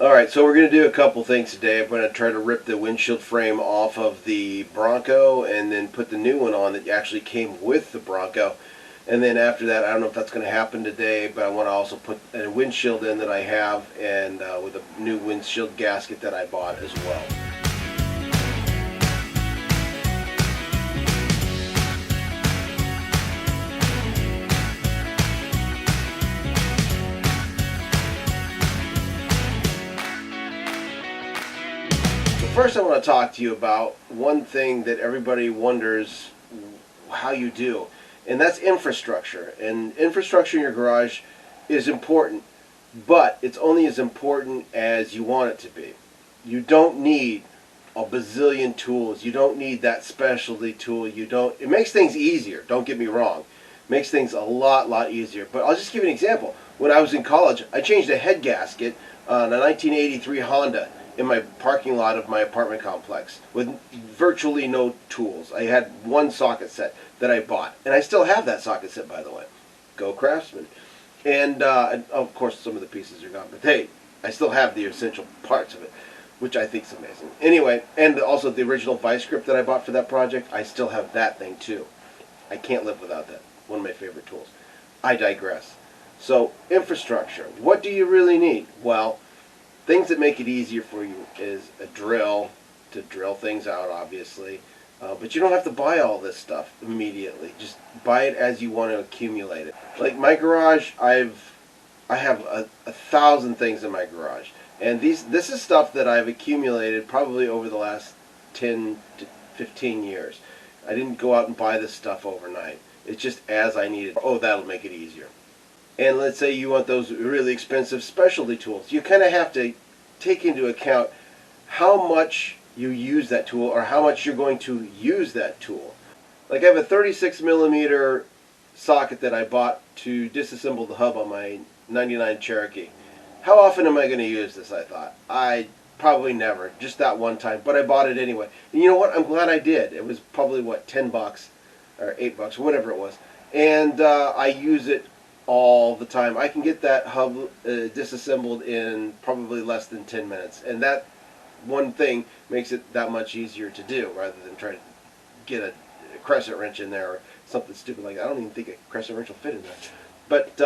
Alright, so we're going to do a couple things today. I'm going to try to rip the windshield frame off of the Bronco and then put the new one on that actually came with the Bronco. And then after that, I don't know if that's going to happen today, but I want to also put a windshield in that I have, and with a new windshield gasket that I bought as well. First, I want to talk to you about one thing that everybody wonders how you do, and that's infrastructure. And infrastructure in your garage is important, but it's only as important as you want it to be. You don't need a bazillion tools. You don't need that specialty tool. It makes things easier, don't get me wrong. It makes things a lot easier. But I'll just give you an example. When I was in college, I changed a head gasket on a 1983 Honda in my parking lot of my apartment complex with virtually no tools. I had one socket set that I bought, and I still have that socket set, by the way. Go Craftsman. And of course some of the pieces are gone, but hey, I still have the essential parts of it, which I think is amazing. Anyway, and also the original vice grip that I bought for that project, I still have that thing too. I can't live without that. One of my favorite tools. I digress. So, infrastructure. What do you really need? Well, things that make it easier for you is a drill to drill things out, obviously. But you don't have to buy all this stuff immediately. Just buy it as you want to accumulate it. Like my garage, I have a 1,000 things in my garage. And this is stuff that I've accumulated probably over the last 10 to 15 years. I didn't go out and buy this stuff overnight. It's just as I need it. Oh, that'll make it easier. And let's say you want those really expensive specialty tools. You kind of have to take into account how much you use that tool or how much you're going to use that tool. Like I have a 36 millimeter socket that I bought to disassemble the hub on my 99 Cherokee. How often am I going to use this, I thought? Probably never, just that one time, but I bought it anyway. And you know what? I'm glad I did. It was probably, what, 10 bucks or 8 bucks, whatever it was. And I use it all the time. I can get that hub disassembled in probably less than 10 minutes. And that one thing makes it that much easier to do rather than trying to get a crescent wrench in there or something stupid like that. I don't even think a crescent wrench will fit in there. But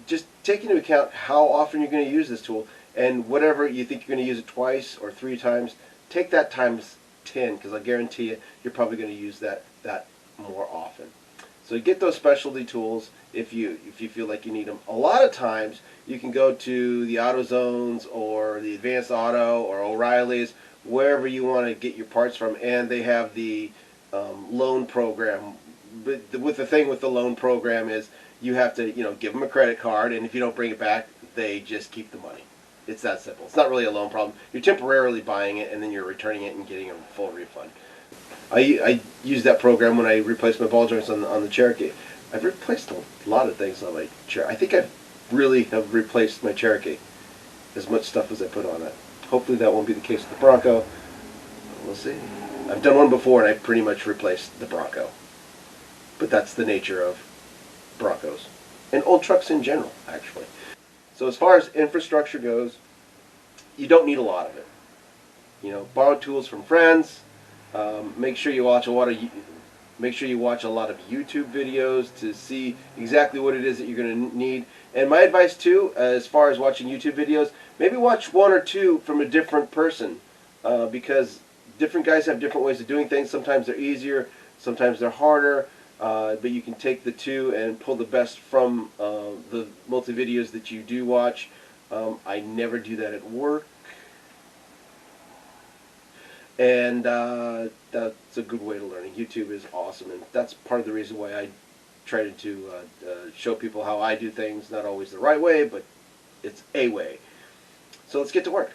just take into account how often you're going to use this tool, and whatever you think you're going to use it twice or 3 times, take that times 10, because I guarantee you, you're probably going to use that more often. So get those specialty tools if you feel like you need them. A lot of times you can go to the AutoZones or the Advanced Auto or O'Reilly's, wherever you want to get your parts from, and they have the loan program. But the thing with the loan program is you have to give them a credit card, and if you don't bring it back, they just keep the money. It's that simple. It's not really a loan problem. You're temporarily buying it, and then you're returning it and getting a full refund. I used that program when I replaced my ball joints on the Cherokee. I've replaced a lot of things on my Cherokee. I think I really have replaced my Cherokee, as much stuff as I put on it. Hopefully that won't be the case with the Bronco. We'll see. I've done one before, and I pretty much replaced the Bronco. But that's the nature of Broncos. And old trucks in general, actually. So as far as infrastructure goes, you don't need a lot of it. Borrow tools from friends. Make sure you watch a lot of YouTube videos to see exactly what it is that you're going to need. And my advice too, as far as watching YouTube videos, maybe watch 1 or 2 from a different person, because different guys have different ways of doing things. Sometimes they're easier, sometimes they're harder, but you can take the 2 and pull the best from the multi-videos that you do watch. I never do that at work. And that's a good way to learn. YouTube is awesome, and that's part of the reason why I try to show people how I do things. Not always the right way, but it's a way. So let's get to work.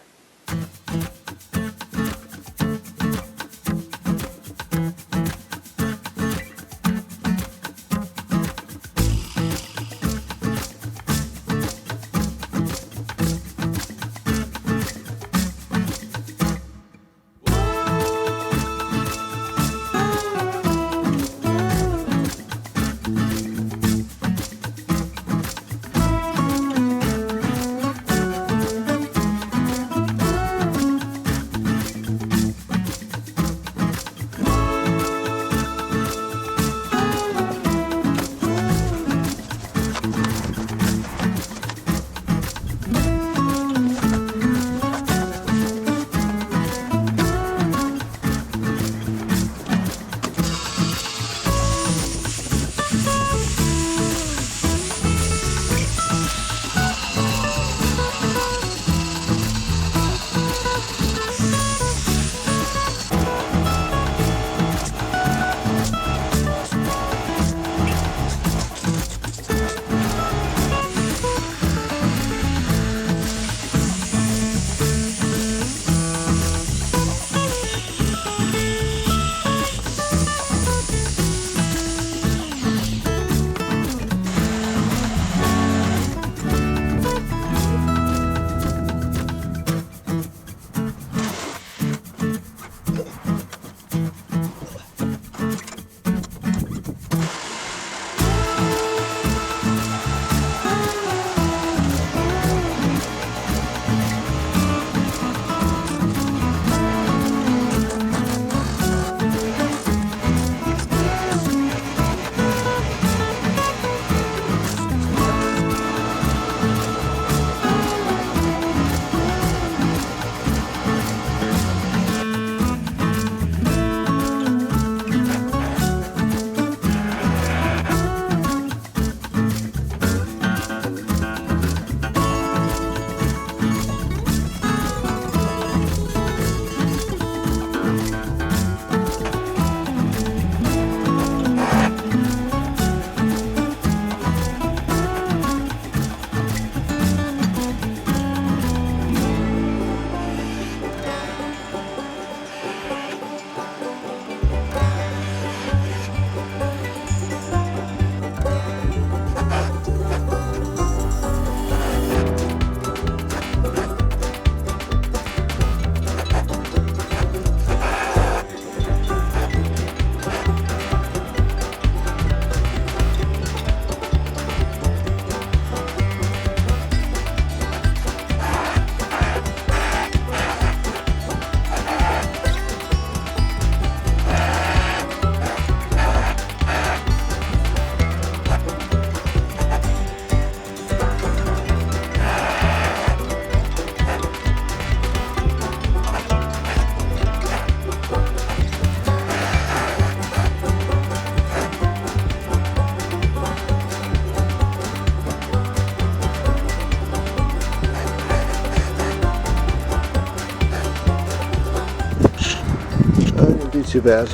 too bad.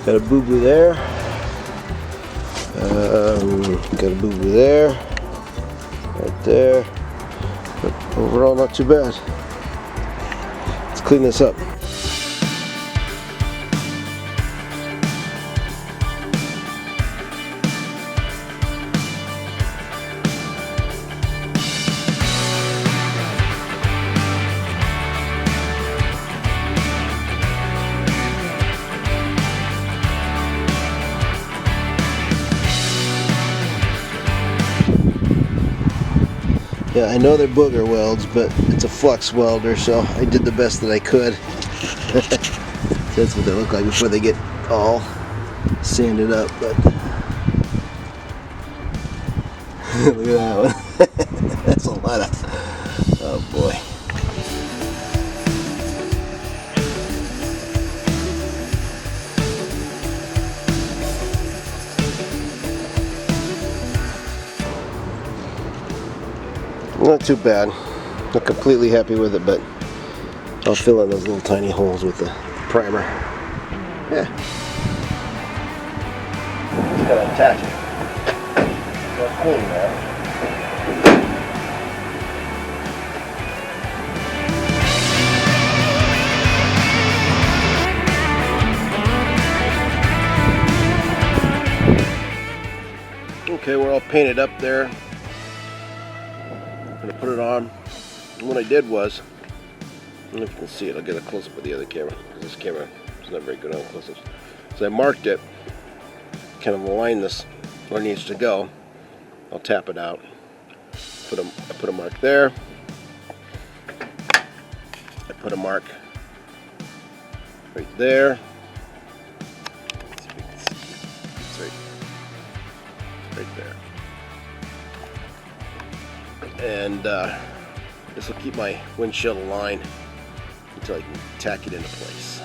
Got a boo-boo there. Got a boo-boo there. Right there. But overall, not too bad. Let's clean this up. Yeah, I know they're booger welds, but it's a flux welder, so I did the best that I could. That's what they look like before they get all sanded up, but look at that one. That's a lot of, oh boy. Not too bad. Not completely happy with it, but I'll fill in those little tiny holes with the primer. Yeah. Just gotta attach it. So clean now. Okay, we're all painted up there. I'm gonna put it on. And what I did was, I don't know if you can see it, I'll get a close-up with the other camera, because this camera is not very good on close-ups. So I marked it, kind of align this where it needs to go. I'll tap it out. I put a mark there. I put a mark right there. Let's see if you can see. It's right there. And this will keep my windshield aligned until I can tack it into place.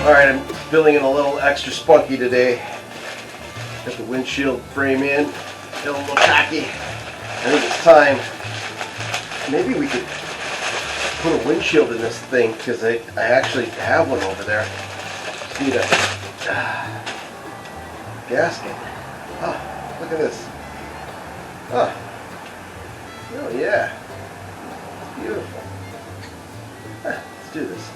Alright, I'm feeling it a little extra spunky today. Got the windshield frame in, feeling a little tacky. I think it's time. Maybe we could put a windshield in this thing, because I actually have one over there. Just need a gasket. Oh, look at this. Oh, oh yeah. It's beautiful. Let's do this.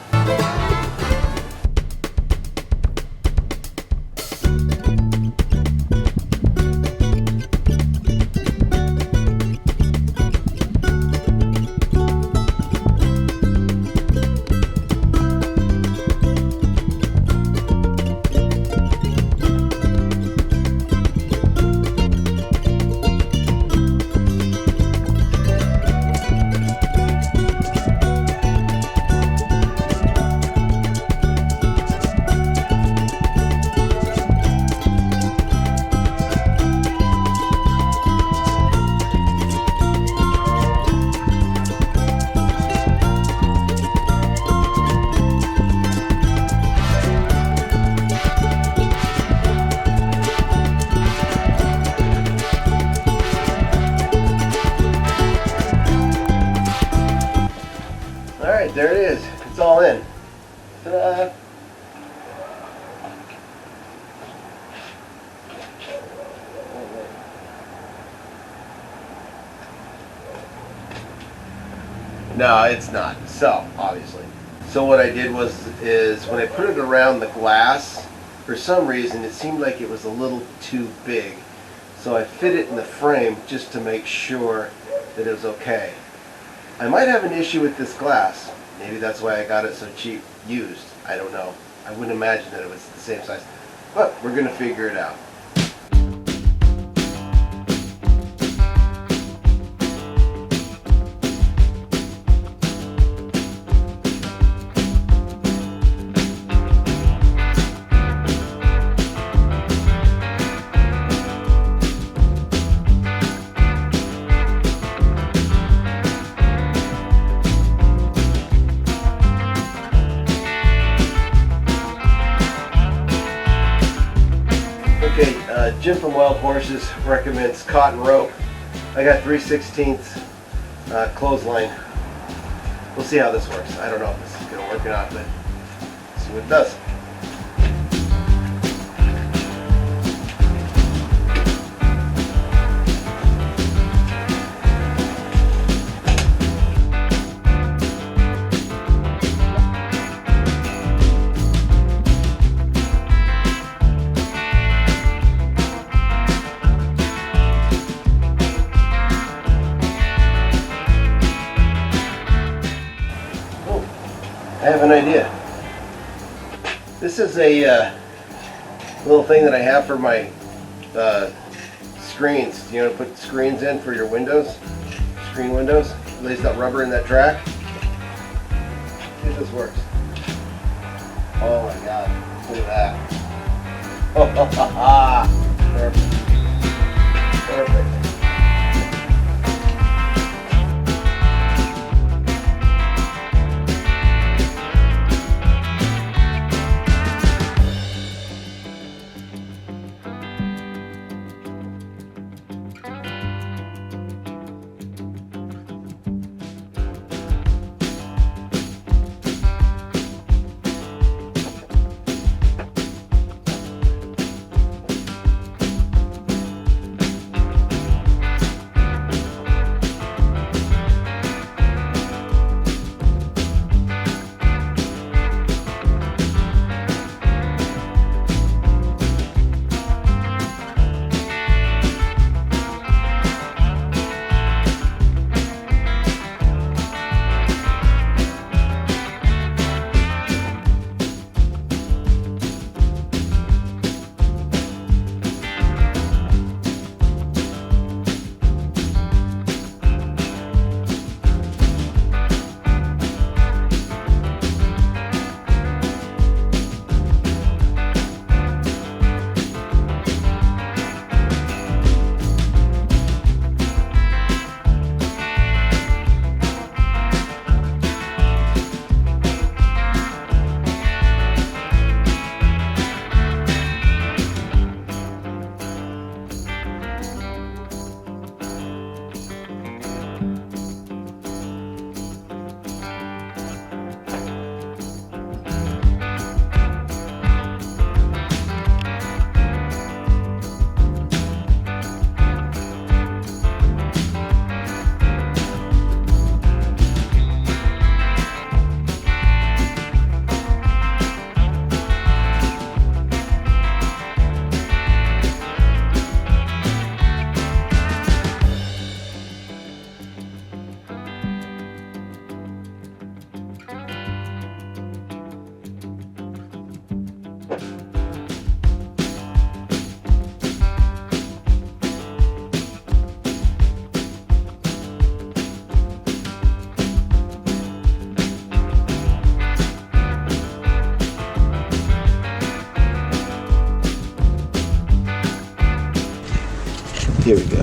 Alright, there it is. It's all in. Ta-da! No, it's not. So, obviously. So what I did is when I put it around the glass, for some reason it seemed like it was a little too big. So I fit it in the frame just to make sure that it was okay. I might have an issue with this glass. Maybe that's why I got it so cheap used. I don't know. I wouldn't imagine that it was the same size. But we're going to figure it out. Okay, Jim from Wild Horses recommends cotton rope. I got 3/16 clothesline. We'll see how this works. I don't know if this is going to work or not, but let's see what it does. I have an idea. This is a little thing that I have for my screens. You know, put screens in for your windows, screen windows. Lays that rubber in that track. See if this works. Oh my God! Look at that. Oh, ha, ha, ha. Perfect. Perfect. Here we go.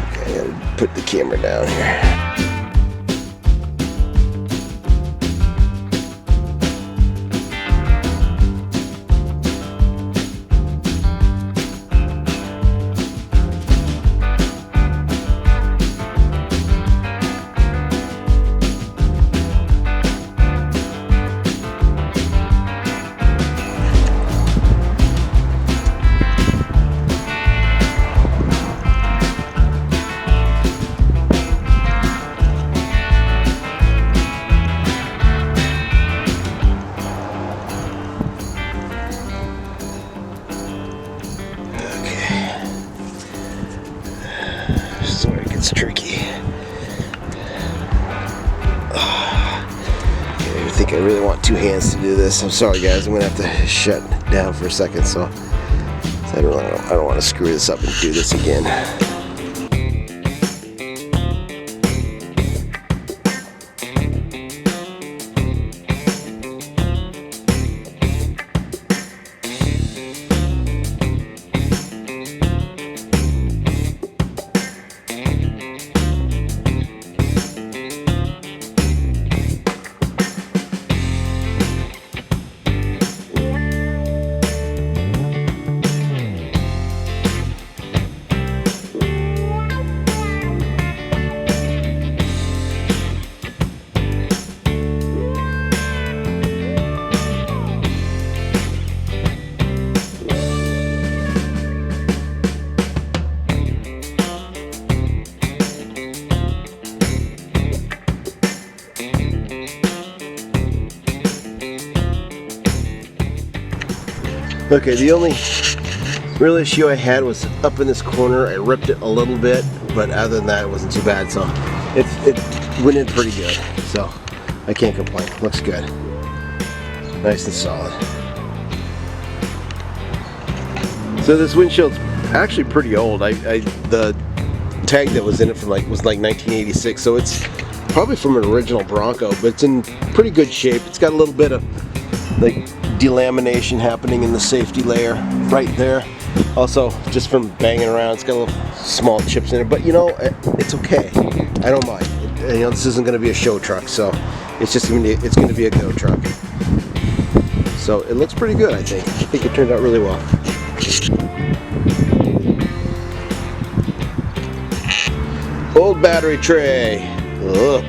Okay, I gotta put the camera down here. It's tricky. I think I really want two hands to do this. I'm sorry guys, I'm gonna have to shut down for a second, so I don't want to screw this up and do this again. Okay, the only real issue I had was up in this corner. I ripped it a little bit, but other than that, it wasn't too bad. So it went in pretty good. So I can't complain. Looks good, nice and solid. So this windshield's actually pretty old. The tag that was in it was like 1986. So it's probably from an original Bronco, but it's in pretty good shape. It's got a little bit of like delamination happening in the safety layer right there. Also, just from banging around, it's got little small chips in it, but you know, it's okay. I don't mind. You know, this isn't going to be a show truck, so it's going to be a go truck. So it looks pretty good, I think. I think it turned out really well. Old battery tray. Ugh.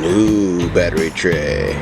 New battery tray.